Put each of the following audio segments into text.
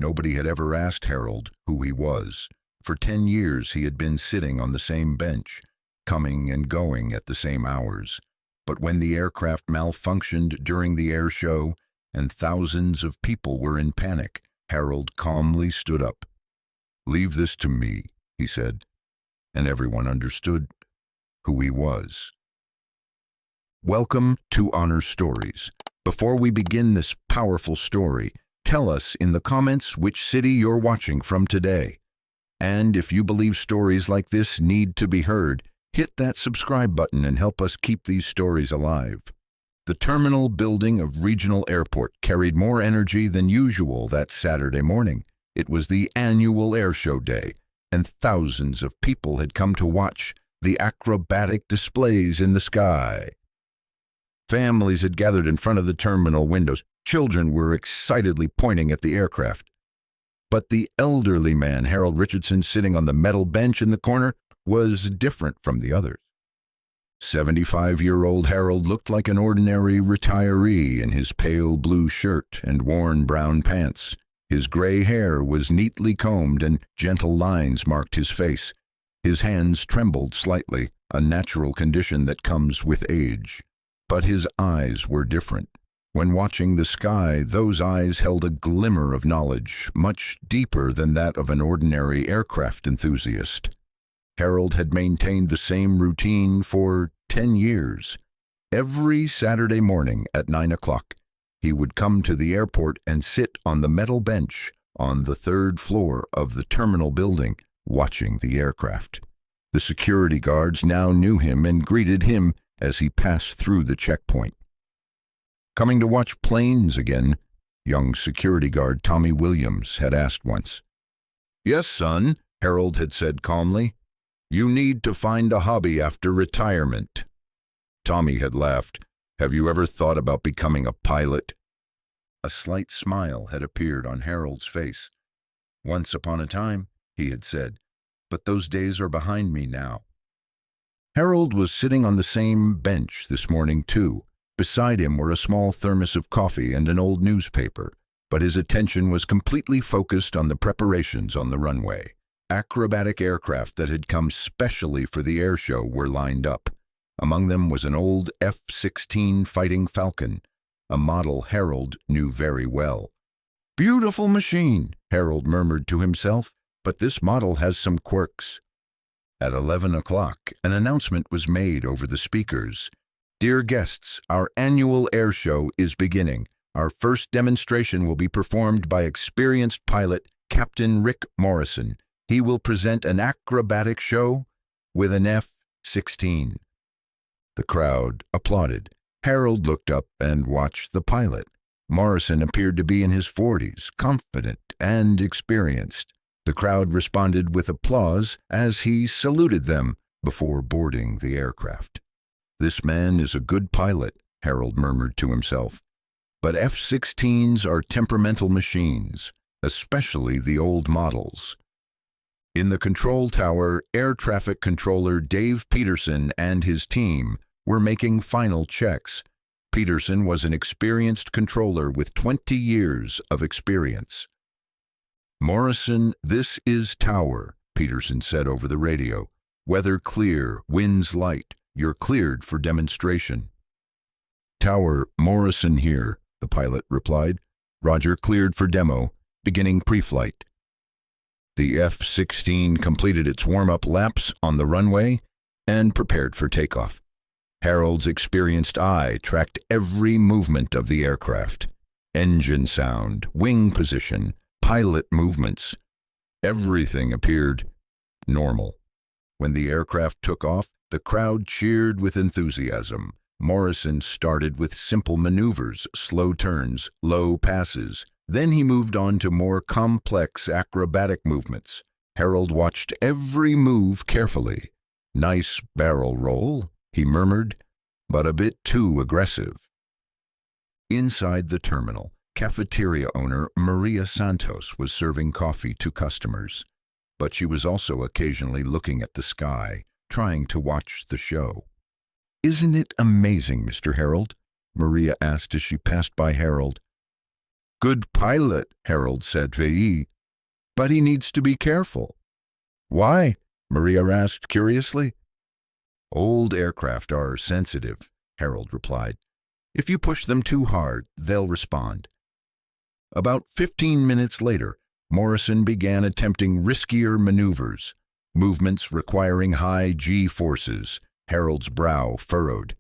Nobody had ever asked Harold who he was. For 10 years he had been sitting on the same bench, coming and going at the same hours. But when the aircraft malfunctioned during the air show and thousands of people were in panic, Harold calmly stood up. "Leave this to me," he said, and everyone understood who he was. Welcome to Honor Stories. Before we begin this powerful story, tell us in the comments which city you're watching from today. And if you believe stories like this need to be heard, hit that subscribe button and help us keep these stories alive. The terminal building of Regional Airport carried more energy than usual that Saturday morning. It was the annual airshow day, and thousands of people had come to watch the acrobatic displays in the sky. Families had gathered in front of the terminal windows. Children were excitedly pointing at the aircraft. But the elderly man, Harold Richardson, sitting on the metal bench in the corner, was different from the others. 75-year-old Harold looked like an ordinary retiree in his pale blue shirt and worn brown pants. His gray hair was neatly combed and gentle lines marked his face. His hands trembled slightly, a natural condition that comes with age. But his eyes were different. When watching the sky, those eyes held a glimmer of knowledge, much deeper than that of an ordinary aircraft enthusiast. Harold had maintained the same routine for 10 years. Every Saturday morning at 9 o'clock, he would come to the airport and sit on the metal bench on the 3rd floor of the terminal building, watching the aircraft. The security guards now knew him and greeted him as he passed through the checkpoint. "Coming to watch planes again?" young security guard Tommy Williams had asked once. "Yes, son," Harold had said calmly. "You need to find a hobby after retirement." Tommy had laughed. "Have you ever thought about becoming a pilot?" A slight smile had appeared on Harold's face. "Once upon a time," he had said, "but those days are behind me now." Harold was sitting on the same bench this morning, too. Beside him were a small thermos of coffee and an old newspaper, but his attention was completely focused on the preparations on the runway. Acrobatic aircraft that had come specially for the air show were lined up. Among them was an old F-16 Fighting Falcon, a model Harold knew very well. "Beautiful machine," Harold murmured to himself, "but this model has some quirks." At 11 o'clock, an announcement was made over the speakers. "Dear guests, our annual air show is beginning. Our first demonstration will be performed by experienced pilot Captain Rick Morrison. He will present an acrobatic show with an F-16. The crowd applauded. Harold looked up and watched the pilot. Morrison appeared to be in his 40s, confident and experienced. The crowd responded with applause as he saluted them before boarding the aircraft. "This man is a good pilot," Harold murmured to himself. "But F-16s are temperamental machines, especially the old models." In the control tower, air traffic controller Dave Peterson and his team were making final checks. Peterson was an experienced controller with 20 years of experience. "Morrison, this is Tower," Peterson said over the radio. "Weather clear, winds light. You're cleared for demonstration." "Tower, Morrison here," the pilot replied. "Roger, cleared for demo, beginning pre-flight." The F-16 completed its warm-up laps on the runway and prepared for takeoff. Harold's experienced eye tracked every movement of the aircraft. Engine sound, wing position, pilot movements. Everything appeared normal. When the aircraft took off, the crowd cheered with enthusiasm. Morrison started with simple maneuvers, slow turns, low passes. Then he moved on to more complex acrobatic movements. Harold watched every move carefully. "Nice barrel roll," he murmured, "but a bit too aggressive." Inside the terminal, cafeteria owner Maria Santos was serving coffee to customers, but she was also occasionally looking at the sky, trying to watch the show. "Isn't it amazing, Mr. Harold?" Maria asked as she passed by Harold. Good pilot, Harold said VE, but he needs to be careful. Why? Maria asked curiously. Old aircraft are sensitive, Harold replied. If you push them too hard, they'll respond. About 15 minutes later, Morrison began attempting riskier maneuvers, movements requiring high G-forces. Harold's brow furrowed.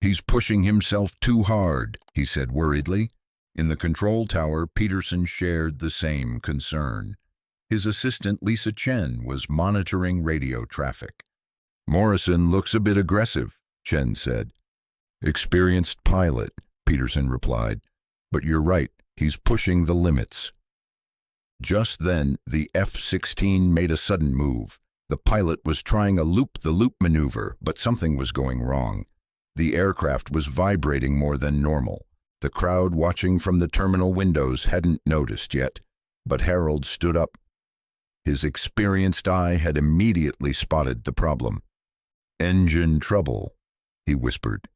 He's pushing himself too hard, he said worriedly. In the control tower, Peterson shared the same concern. His assistant, Lisa Chen, was monitoring radio traffic. Morrison looks a bit aggressive, Chen said. Experienced pilot, Peterson replied. But you're right, he's pushing the limits. Just then, the F-16 made a sudden move. The pilot was trying a loop-the-loop maneuver, but something was going wrong. The aircraft was vibrating more than normal. The crowd watching from the terminal windows hadn't noticed yet, but Harold stood up. His experienced eye had immediately spotted the problem. Engine trouble, he whispered.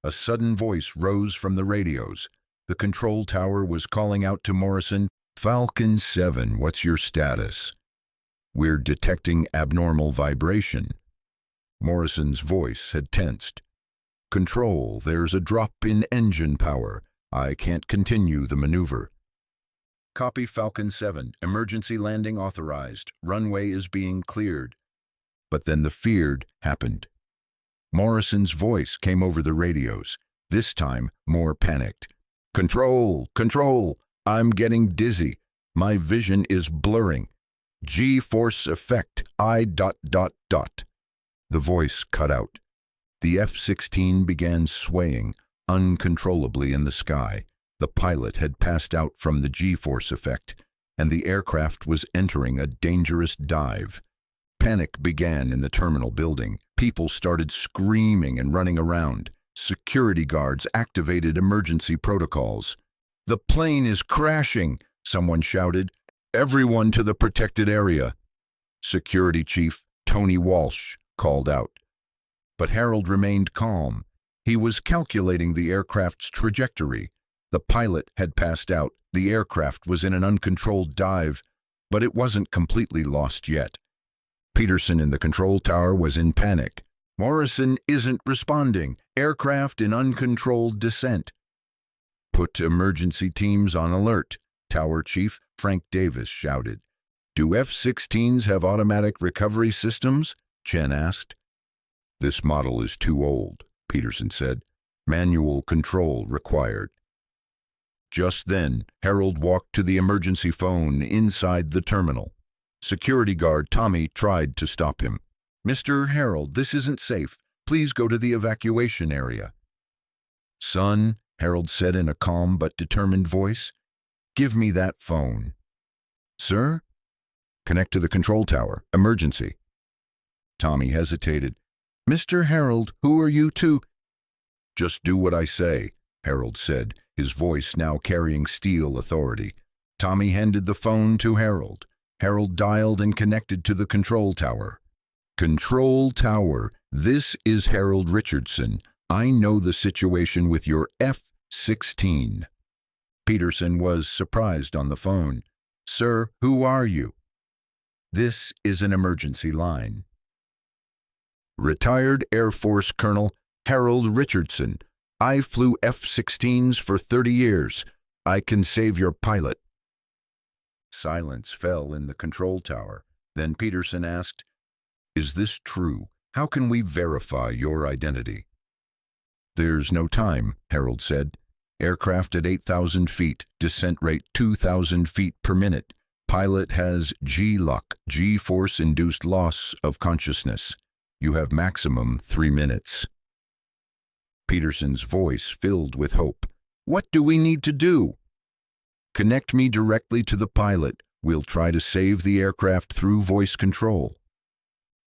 A sudden voice rose from the radios. The control tower was calling out to Morrison, Falcon 7, what's your status? We're detecting abnormal vibration. Morrison's voice had tensed. Control, there's a drop in engine power. I can't continue the maneuver. Copy Falcon 7, emergency landing authorized. Runway is being cleared. But then the feared happened. Morrison's voice came over the radios, this time more panicked. Control, control, I'm getting dizzy. My vision is blurring. G-force effect, The voice cut out. The F-16 began swaying uncontrollably in the sky. The pilot had passed out from the G-force effect, and the aircraft was entering a dangerous dive. Panic began in the terminal building. People started screaming and running around. Security guards activated emergency protocols. The plane is crashing, someone shouted. Everyone to the protected area. Security Chief Tony Walsh called out. But Harold remained calm. He was calculating the aircraft's trajectory. The pilot had passed out. The aircraft was in an uncontrolled dive, but it wasn't completely lost yet. Peterson in the control tower was in panic. Morrison isn't responding. Aircraft in uncontrolled descent. Put emergency teams on alert, Tower Chief Frank Davis shouted. Do F-16s have automatic recovery systems? Chen asked. This model is too old, Peterson said. Manual control required. Just then, Harold walked to the emergency phone inside the terminal. Security guard Tommy tried to stop him. Mr. Harold, this isn't safe. Please go to the evacuation area. Son, Harold said in a calm but determined voice, give me that phone. Sir? Connect to the control tower. Emergency. Tommy hesitated. Mr. Harold, who are you to? Just do what I say, Harold said, his voice now carrying steel authority. Tommy handed the phone to Harold. Harold dialed and connected to the control tower. Control tower, this is Harold Richardson. I know the situation with your F-16. Peterson was surprised on the phone. Sir, who are you? This is an emergency line. Retired Air Force Colonel Harold Richardson. I flew F-16s for 30 years. I can save your pilot. Silence fell in the control tower. Then Peterson asked, Is this true? How can we verify your identity? There's no time, Harold said. Aircraft at 8,000 feet, descent rate 2,000 feet per minute. Pilot has G-lock, G-force-induced loss of consciousness. You have maximum 3 minutes. Peterson's voice filled with hope. What do we need to do? Connect me directly to the pilot. We'll try to save the aircraft through voice control.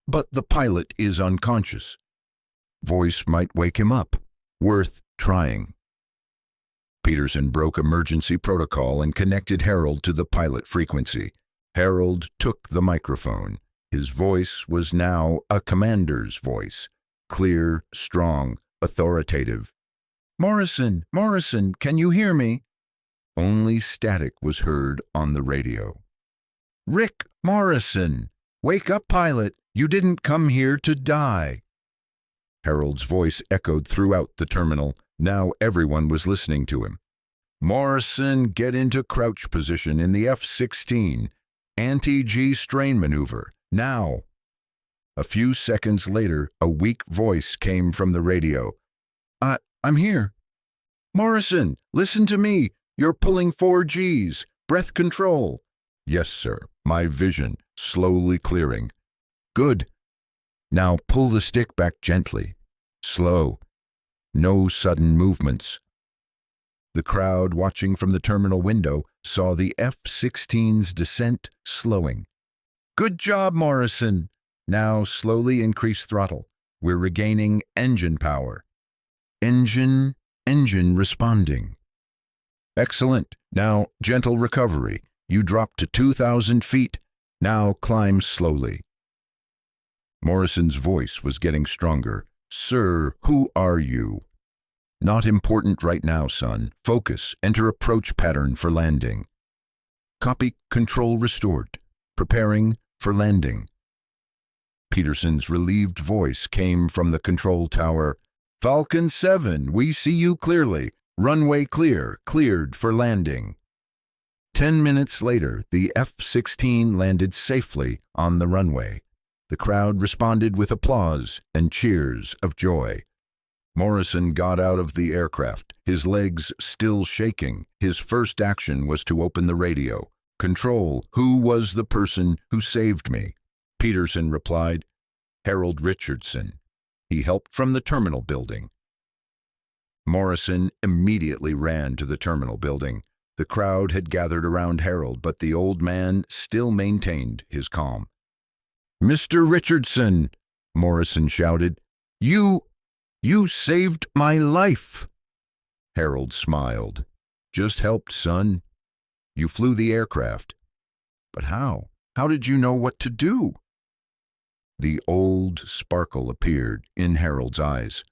But the pilot is unconscious. Voice might wake him up. Worth trying. Peterson broke emergency protocol and connected Harold to the pilot frequency. Harold took the microphone. His voice was now a commander's voice. Clear, strong, authoritative. Morrison, can you hear me? Only static was heard on the radio. "Rick Morrison! Wake up, pilot! You didn't come here to die!" Harold's voice echoed throughout the terminal. Now everyone was listening to him. "Morrison, get into crouch position in the F-16. Anti-G strain maneuver. Now!" A few seconds later, a weak voice came from the radio. I'm here." "Morrison, listen to me. You're pulling 4Gs. Breath control." "Yes, sir. My vision slowly clearing." "Good. Now pull the stick back gently. Slow. No sudden movements." The crowd watching from the terminal window saw the F-16's descent slowing. "Good job, Morrison. Now slowly increase throttle. We're regaining engine power." Engine responding." "Excellent. Now gentle recovery. You dropped to 2,000 feet. Now climb slowly." Morrison's voice was getting stronger. "Sir, who are you?" "Not important right now, son. Focus. Enter approach pattern for landing." "Copy. Control restored. Preparing for landing." Peterson's relieved voice came from the control tower. "Falcon 7, we see you clearly. Runway clear. Cleared for landing." 10 minutes later, the F-16 landed safely on the runway. The crowd responded with applause and cheers of joy. Morrison got out of the aircraft, his legs still shaking. His first action was to open the radio. "Control, who was the person who saved me?" Peterson replied, "Harold Richardson. He helped from the terminal building." Morrison immediately ran to the terminal building. The crowd had gathered around Harold, but the old man still maintained his calm. "Mr. Richardson," Morrison shouted, You saved my life." Harold smiled. "Just helped, son. You flew the aircraft." "But how? How did you know what to do?" The old sparkle appeared in Harold's eyes.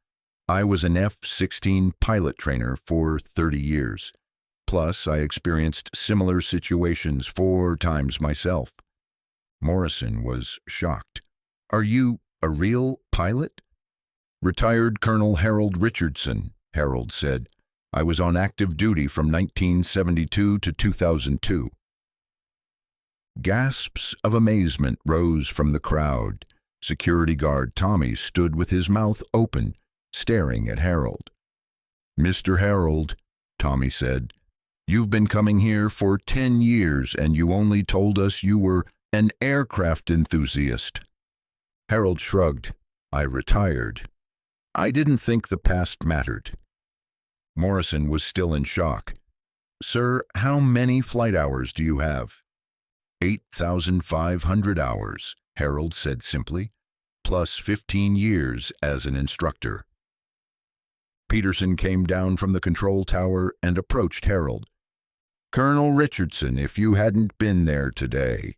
"I was an F-16 pilot trainer for 30 years. Plus, I experienced similar situations 4 times myself." Morrison was shocked. "Are you a real pilot?" "Retired Colonel Harold Richardson," Harold said. "I was on active duty from 1972 to 2002. Gasps of amazement rose from the crowd. Security guard Tommy stood with his mouth open, staring at Harold. "Mr. Harold," Tommy said, "you've been coming here for 10 years and you only told us you were an aircraft enthusiast." Harold shrugged. "I retired. I didn't think the past mattered." Morrison was still in shock. "Sir, how many flight hours do you have?" 8,500 hours, Harold said simply, plus 15 years as an instructor. Peterson came down from the control tower and approached Harold. "Colonel Richardson, if you hadn't been there today."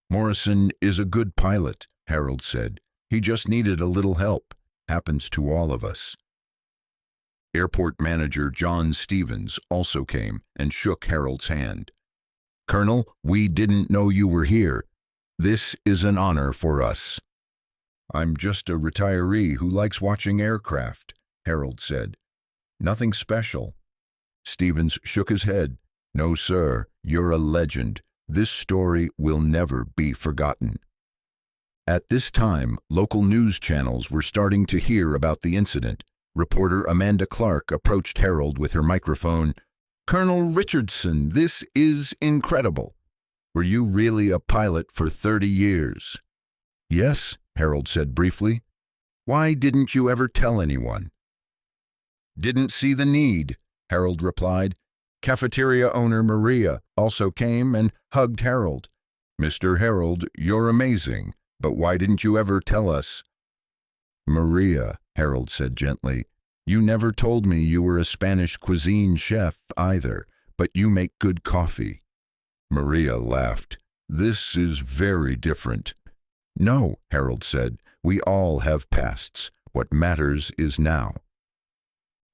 "Morrison is a good pilot," Harold said. "He just needed a little help. Happens to all of us." Airport manager John Stevens also came and shook Harold's hand. "Colonel, we didn't know you were here. This is an honor for us." "I'm just a retiree who likes watching aircraft," Harold said. "Nothing special." Stevens shook his head. "No, sir, you're a legend. This story will never be forgotten." At this time, local news channels were starting to hear about the incident. Reporter Amanda Clark approached Harold with her microphone. "Colonel Richardson, this is incredible. Were you really a pilot for 30 years?" "Yes," Harold said briefly. "Why didn't you ever tell anyone?" "Didn't see the need," Harold replied. Cafeteria owner Maria also came and hugged Harold. "Mr. Harold, you're amazing, but why didn't you ever tell us?" "Maria," Harold said gently, "you never told me you were a Spanish cuisine chef either, but you make good coffee." Maria laughed. "This is very different." "No," Harold said, "we all have pasts. What matters is now."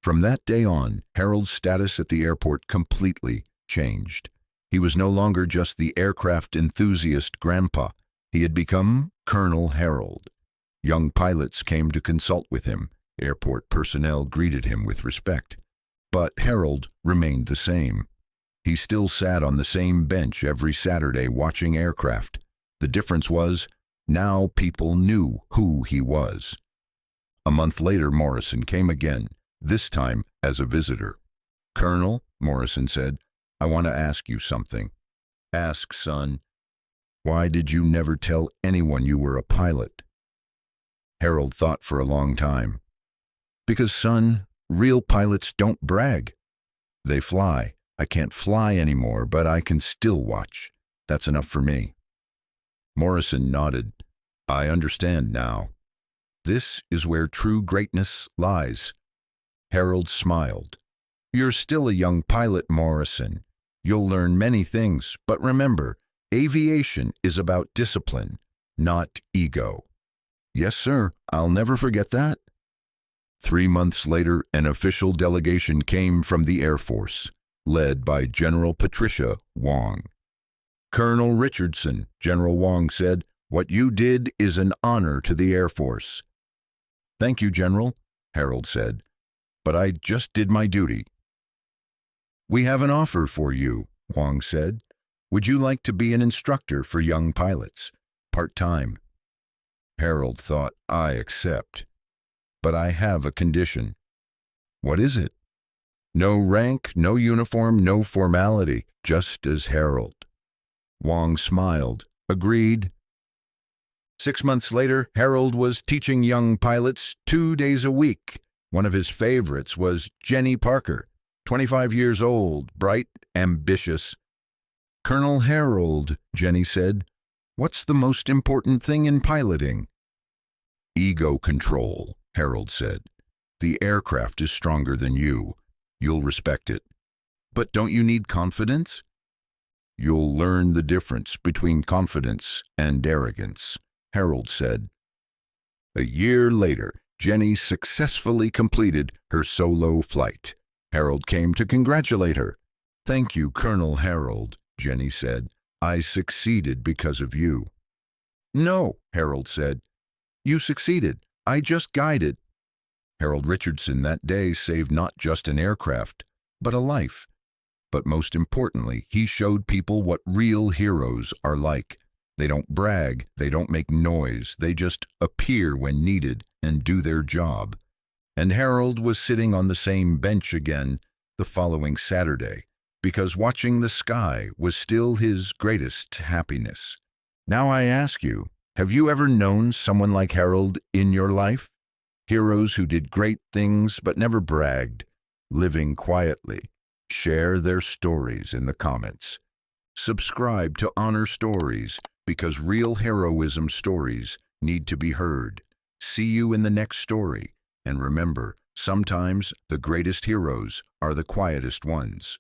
From that day on, Harold's status at the airport completely changed. He was no longer just the aircraft enthusiast grandpa. He had become Colonel Harold. Young pilots came to consult with him. Airport personnel greeted him with respect. But Harold remained the same. He still sat on the same bench every Saturday watching aircraft. The difference was, now people knew who he was. A month later, Morrison came again, this time as a visitor. "Colonel," Morrison said, "I want to ask you something." "Ask, son." "Why did you never tell anyone you were a pilot?" Harold thought for a long time. "Because, son, real pilots don't brag. They fly. I can't fly anymore, but I can still watch. That's enough for me." Morrison nodded. "I understand now. This is where true greatness lies." Harold smiled. "You're still a young pilot, Morrison. You'll learn many things, but remember, aviation is about discipline, not ego." "Yes, sir. I'll never forget that." 3 months later, an official delegation came from the Air Force, led by General Patricia Wong. "Colonel Richardson," General Wong said, "what you did is an honor to the Air Force." "Thank you, General," Harold said, "but I just did my duty." "We have an offer for you," Wong said. "Would you like to be an instructor for young pilots, part-time?" Harold thought, "I accept. But I have a condition." "What is it?" "No rank, no uniform, no formality, just as Harold." Wong smiled. "Agreed." 6 months later, Harold was teaching young pilots 2 days a week. One of his favorites was Jenny Parker, 25 years old, bright, ambitious. "Colonel Harold," Jenny said, "what's the most important thing in piloting?" "Ego control," Harold said. "The aircraft is stronger than you. You'll respect it." "But don't you need confidence?" "You'll learn the difference between confidence and arrogance," Harold said. A year later, Jenny successfully completed her solo flight. Harold came to congratulate her. "Thank you, Colonel Harold," Jenny said. "I succeeded because of you." "No," Harold said. "You succeeded. I just guided." Harold Richardson that day saved not just an aircraft, but a life. But most importantly, he showed people what real heroes are like. They don't brag, they don't make noise, they just appear when needed and do their job. And Harold was sitting on the same bench again the following Saturday, because watching the sky was still his greatest happiness. Now I ask you, have you ever known someone like Harold in your life? Heroes who did great things but never bragged, living quietly. Share their stories in the comments. Subscribe to Honor Stories, because real heroism stories need to be heard. See you in the next story. And remember, sometimes the greatest heroes are the quietest ones.